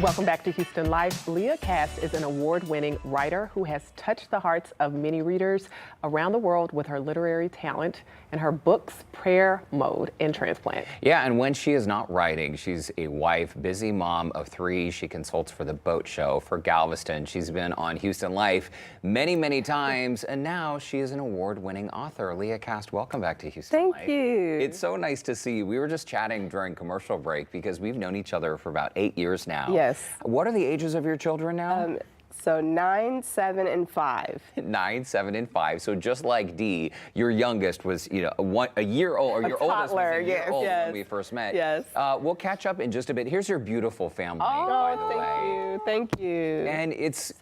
Welcome back to Houston Life. Leah Cast is an award-winning writer who has touched the hearts of many readers around the world with her literary talent and her books, Prayer Mode and Transplant. Yeah, and when she is not writing, she's a wife, busy mom of 3. She consults for The Boat Show for Galveston. She's been on Houston Life many, many times, and now she is an award-winning author. Leah Cast, welcome back to Houston Life. Thank you. It's so nice to see you. We were just chatting during commercial break because we've known each other for about 8 years now. Yes. What are the ages of your children now? So 9, 7, and 5. 9, 7, and 5. So just like Dee, your youngest was, a year old, or your oldest was a year old when we first met. Yes. We'll catch up in just a bit. Here's your beautiful family, by the way. Thank you. And it's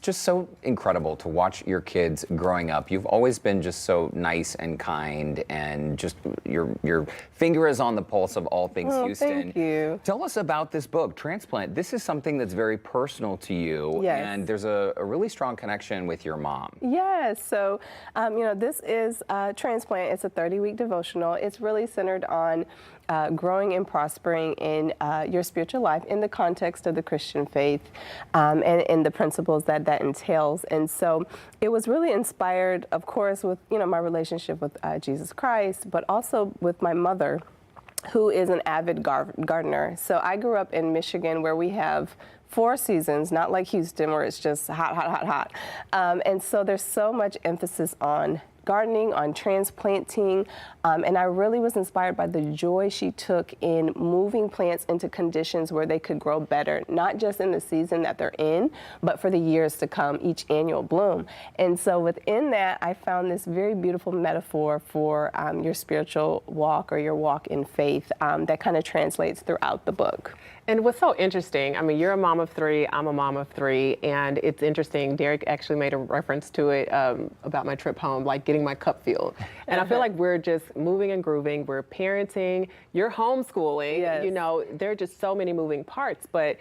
just so incredible to watch your kids growing up. You've always been just so nice and kind, and just your finger is on the pulse of all things Houston. Thank you. Tell us about this book, Transplant. This is something that's very personal to you. Yes. And there's a really strong connection with your mom. Yes. So, this is Transplant. It's a 30-week devotional. It's really centered on growing and prospering in your spiritual life in the context of the Christian faith, and the principles that entails. And so it was really inspired, of course, with, my relationship with Jesus Christ, but also with my mother, who is an avid gardener. So I grew up in Michigan, where we have 4 seasons, not like Houston, where it's just hot, hot, hot, hot. And so there's so much emphasis on gardening, on transplanting, and I really was inspired by the joy she took in moving plants into conditions where they could grow better, not just in the season that they're in, but for the years to come, each annual bloom. And so within that, I found this very beautiful metaphor for your spiritual walk, or your walk in faith, that kind of translates throughout the book. And what's so interesting, I mean, you're a mom of 3, I'm a mom of 3, and it's interesting, Derek actually made a reference to it about my trip home, like getting my cup filled. And I feel like we're just moving and grooving, we're parenting, you're homeschooling, Yes. There are just so many moving parts, but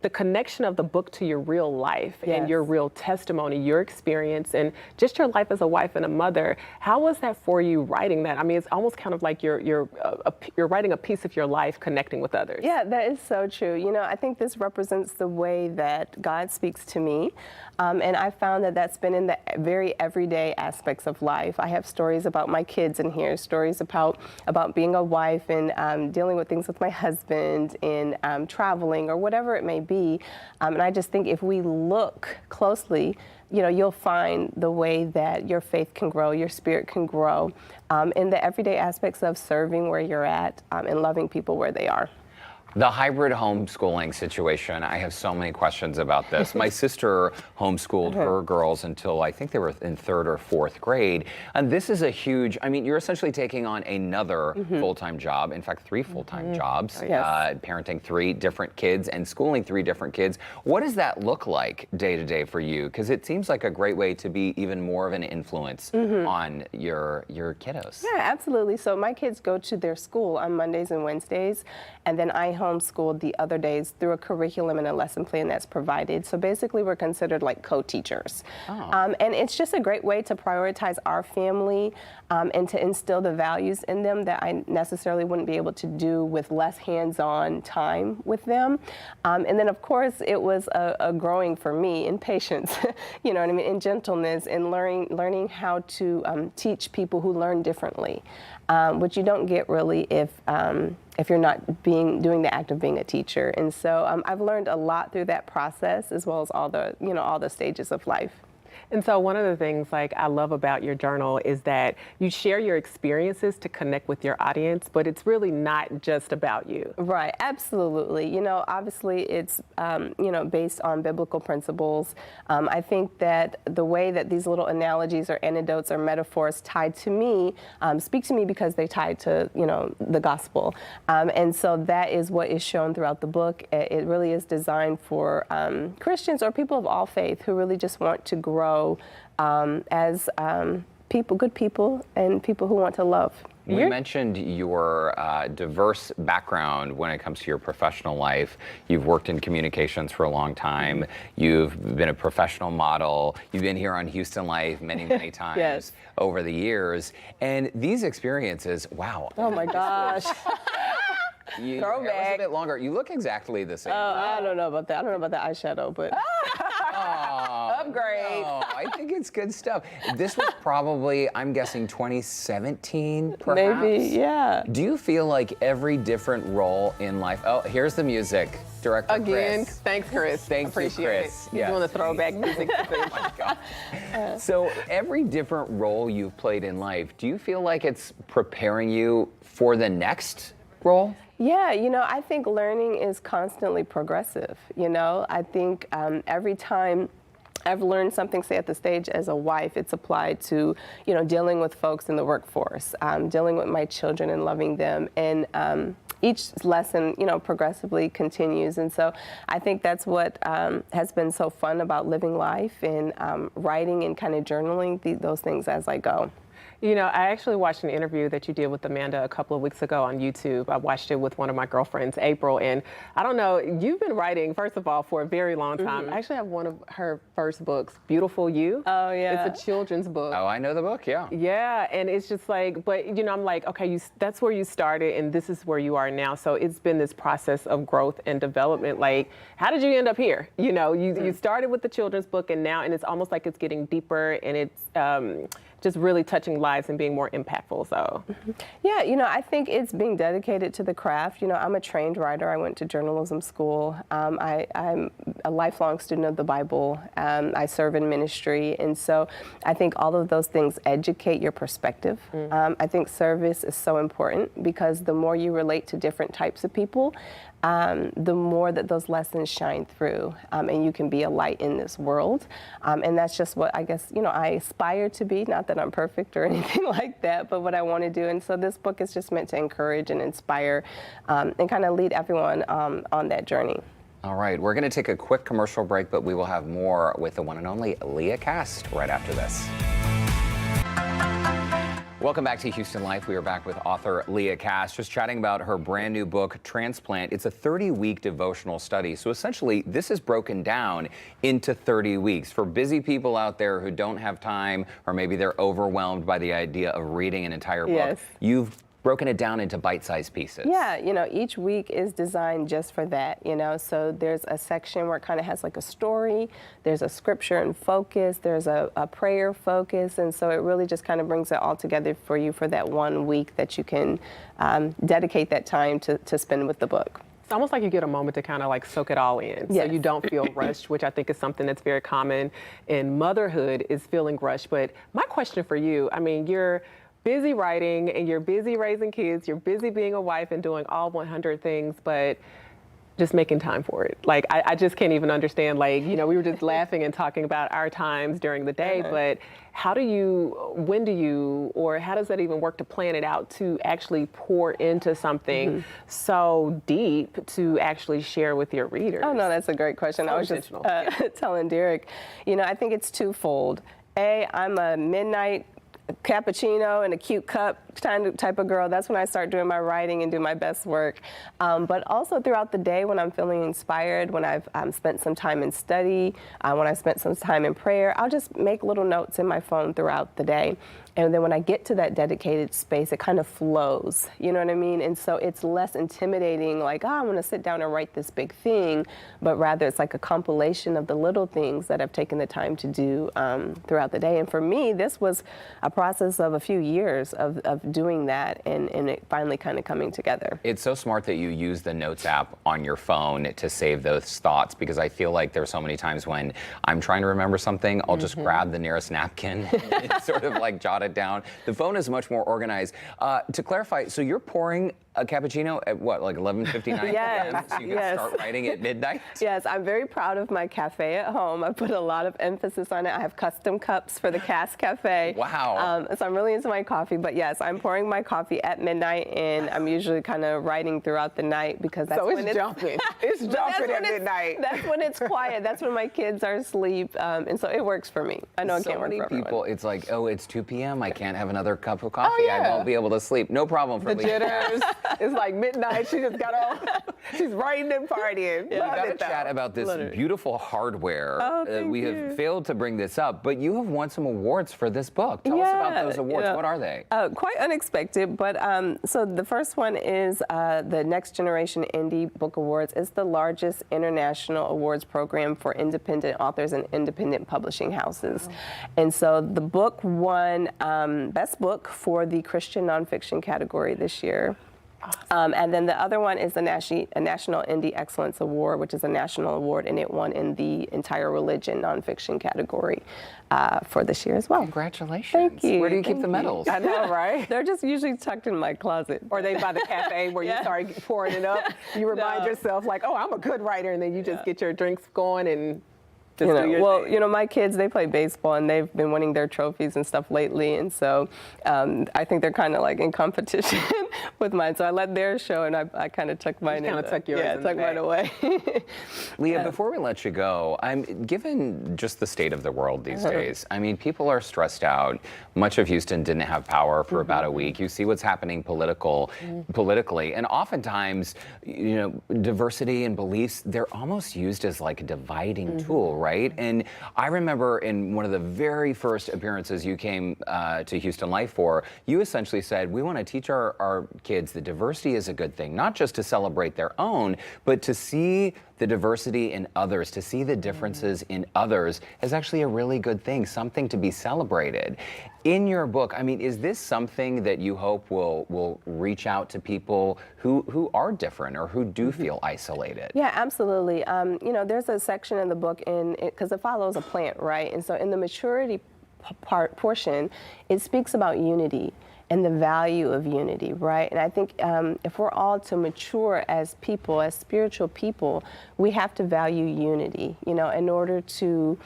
the connection of the book to your real life and your real testimony, your experience, and just your life as a wife and a mother. How was that for you writing that? I mean, it's almost kind of like you're writing a piece of your life connecting with others. Yeah, that is so true. I think this represents the way that God speaks to me. And I found that that's been in the very everyday aspects of life. I have stories about my kids in here, stories about being a wife, and dealing with things with my husband, and traveling, or whatever it may be. And I just think if we look closely, you'll find the way that your faith can grow, your spirit can grow, in the everyday aspects of serving where you're at, and loving people where they are. The hybrid homeschooling situation, I have so many questions about this. My sister homeschooled her girls until I think they were in 3rd or 4th grade. And this is a huge, you're essentially taking on another full-time job, in fact, 3 full-time jobs, parenting 3 different kids and schooling 3 different kids. What does that look like day to day for you? Because it seems like a great way to be even more of an influence on your kiddos. Yeah, absolutely. So my kids go to their school on Mondays and Wednesdays, and then I homeschooled the other days through a curriculum and a lesson plan that's provided. So basically we're considered like co-teachers. And it's just a great way to prioritize our family, and to instill the values in them that I necessarily wouldn't be able to do with less hands-on time with them. And then of course it was a growing for me in patience, in gentleness, and learning how to teach people who learn differently, which you don't get really if you're not doing the act of being a teacher. And so I've learned a lot through that process, as well as all the stages of life. And so one of the things I love about your journal is that you share your experiences to connect with your audience, but it's really not just about you. Right, absolutely. Obviously it's, based on biblical principles. I think that the way that these little analogies or anecdotes or metaphors tied to me speak to me because they tie to, the gospel. And so that is what is shown throughout the book. It really is designed for Christians or people of all faith who really just want to grow as good people, and people who want to love. We mentioned your diverse background when it comes to your professional life. You've worked in communications for a long time. You've been a professional model. You've been here on Houston Life many, many times over the years. And these experiences, wow. Oh my gosh. Your hair was a Throwback. bit longer. You look exactly the same. I don't know about that. I don't know about the eyeshadow, but upgrade. No, I think it's good stuff. This was probably, I'm guessing, 2017, perhaps? Maybe, yeah. Do you feel like every different role in life? Oh, here's the music. Director Again, Chris. thanks, Chris. Thank you, Appreciate Chris. it. He's Yes. doing the throwback music. Oh my God. So every different role you've played in life, do you feel like it's preparing you for the next role? Yeah, I think learning is constantly progressive. I think every time I've learned something, say at the stage as a wife, it's applied to, dealing with folks in the workforce, dealing with my children and loving them. And each lesson, progressively continues. And so I think that's what has been so fun about living life and writing and kind of journaling those things as I go. I actually watched an interview that you did with Amanda a couple of weeks ago on YouTube. I watched it with one of my girlfriends, April, and I don't know, you've been writing, first of all, for a very long time. I actually have one of her first books, Beautiful You. Oh, yeah. It's a children's book. Oh, I know the book, yeah. Yeah, and it's just like, but I'm like, okay, that's where you started and this is where you are now. So it's been this process of growth and development. Like, how did you end up here? You started with the children's book and it's almost like it's getting deeper and it's just really touching lives and being more impactful. So yeah, I think it's being dedicated to the craft. I'm a trained writer. I went to journalism school. I'm a lifelong student of the Bible. I serve in ministry, and so I think all of those things educate your perspective. I think service is so important because the more you relate to different types of people, the more that those lessons shine through, and you can be a light in this world. And that's just what I guess, I aspire to be, not that I'm perfect or anything like that, but what I want to do. And so this book is just meant to encourage and inspire and kind of lead everyone on that journey. All right, we're going to take a quick commercial break, but we will have more with the one and only Leah Cast right after this. Welcome back to Houston Life. We are back with author Leah Cast, just chatting about her brand new book, Transplant. It's a 30-week devotional study. So essentially, this is broken down into 30 weeks. For busy people out there who don't have time, or maybe they're overwhelmed by the idea of reading an entire book, Yes. you've broken it down into bite-sized pieces. Yeah, each week is designed just for that, so there's a section where it kind of has like a story, there's a scripture and focus, there's a prayer focus, and so it really just kind of brings it all together for you for that 1 week that you can dedicate that time to spend with the book. it's almost like you get a moment to kind of like soak it all in. Yes. So you don't feel rushed, which I think is something that's very common in motherhood, is feeling rushed. But my question for you, you're busy writing and you're busy raising kids, you're busy being a wife and doing all 100 things, but just making time for it. Like, I just can't even understand, like, we were just laughing and talking about our times during the day, but when do you, or how does that even work to plan it out to actually pour into something so deep to actually share with your readers? Oh, no, that's a great question. So I was just intentional. telling Derek, I think it's twofold. I'm a midnight cappuccino in a cute cup type of girl. That's when I start doing my writing and do my best work. But also throughout the day when I'm feeling inspired, when I've spent some time in study, when I've spent some time in prayer, I'll just make little notes in my phone throughout the day. And then when I get to that dedicated space, it kind of flows, you know what I mean? And so it's less intimidating, like, I'm going to sit down and write this big thing, but rather it's like a compilation of the little things that I've taken the time to do throughout the day. And for me, this was a process of a few years of doing that and it finally kind of coming together. It's so smart that you use the Notes app on your phone to save those thoughts, because I feel like there's so many times when I'm trying to remember something, I'll just grab the nearest napkin and sort of like jot it down. The phone is much more organized. To clarify, so you're pouring a cappuccino at what, like 11:59 Yes, p.m. so you can start writing at midnight? Yes, I'm very proud of my cafe at home. I put a lot of emphasis on it. I have custom cups for the Cast Cafe. Wow. So I'm really into my coffee, but yes, I'm pouring my coffee at midnight, and I'm usually kind of writing throughout the night because that's when it's jumping. It's jumping at midnight. That's when it's quiet. That's when my kids are asleep, and so it works for me. I know it can't work for everyone. So many people, it's like, oh, it's 2 p.m. I can't have another cup of coffee. yeah. I won't be able to sleep. No problem for The Leah. jitters. It's like midnight. She just got off. She's writing and partying. We got to chat about this beautiful hardware. Oh, thank we you. have failed to bring this up, but you have won some awards for this book. Tell us about those awards. What are they? Quite unexpected, but so the first one is the Next Generation Indie Book Awards. It's the largest international awards program for independent authors and independent publishing houses. And so the book won Best Book for the Christian Nonfiction category this year. And then the other one is the National Indie Excellence Award, which is a national award, and it won in the entire religion nonfiction category for this year as well. Congratulations. Thank you. Where do you keep the medals? I know, right? They're just usually tucked in my closet. Or they by the cafe where you start pouring it up. You remind yourself like, oh, I'm a good writer, and then you just get your drinks going and just do your thing. My kids, they play baseball and they've been winning their trophies and stuff lately, and so I think they're kind of like in competition with mine. So I let theirs show, and I kind of tucked mine in. Kind of tuck yours in tuck mine away. Leah, before we let you go, given just the state of the world these days, I mean, people are stressed out. Much of Houston didn't have power for about a week. You see what's happening politically, and oftentimes, diversity and beliefs, they're almost used as like a dividing tool, right? And I remember in one of the very first appearances you came to Houston Life for, you essentially said, we want to teach our kids that diversity is a good thing, not just to celebrate their own, but to see the diversity in others, to see the differences in others is actually a really good thing, something to be celebrated. In your book, I mean, is this something that you hope will reach out to people who are different or who do feel isolated? Yeah, absolutely. There's a section in the book because it follows a plant, right? And so in the maturity portion, it speaks about unity and the value of unity, right? And I think if we're all to mature as people, as spiritual people, we have to value unity, in order to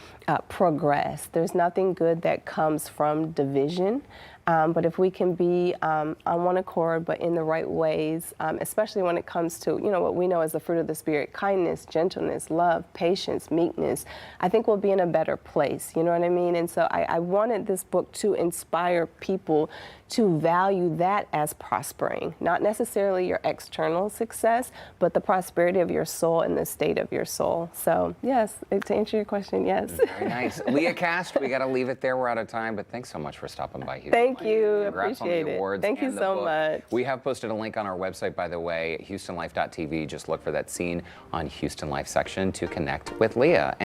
progress. There's nothing good that comes from division. But if we can be on one accord, but in the right ways, especially when it comes to, what we know as the fruit of the Spirit, kindness, gentleness, love, patience, meekness, I think we'll be in a better place, you know what I mean? And so I wanted this book to inspire people to value that as prospering, not necessarily your external success, but the prosperity of your soul and the state of your soul. So yes, to answer your question, yes. Very nice. Leah Cast, we got to leave it there. We're out of time, but thanks so much for stopping by here. Thank you. Congrats Appreciate on the it. awards. Thank you so much. We have posted a link on our website, by the way, HoustonLife.tv. Just look for that scene on Houston Life section to connect with Leah.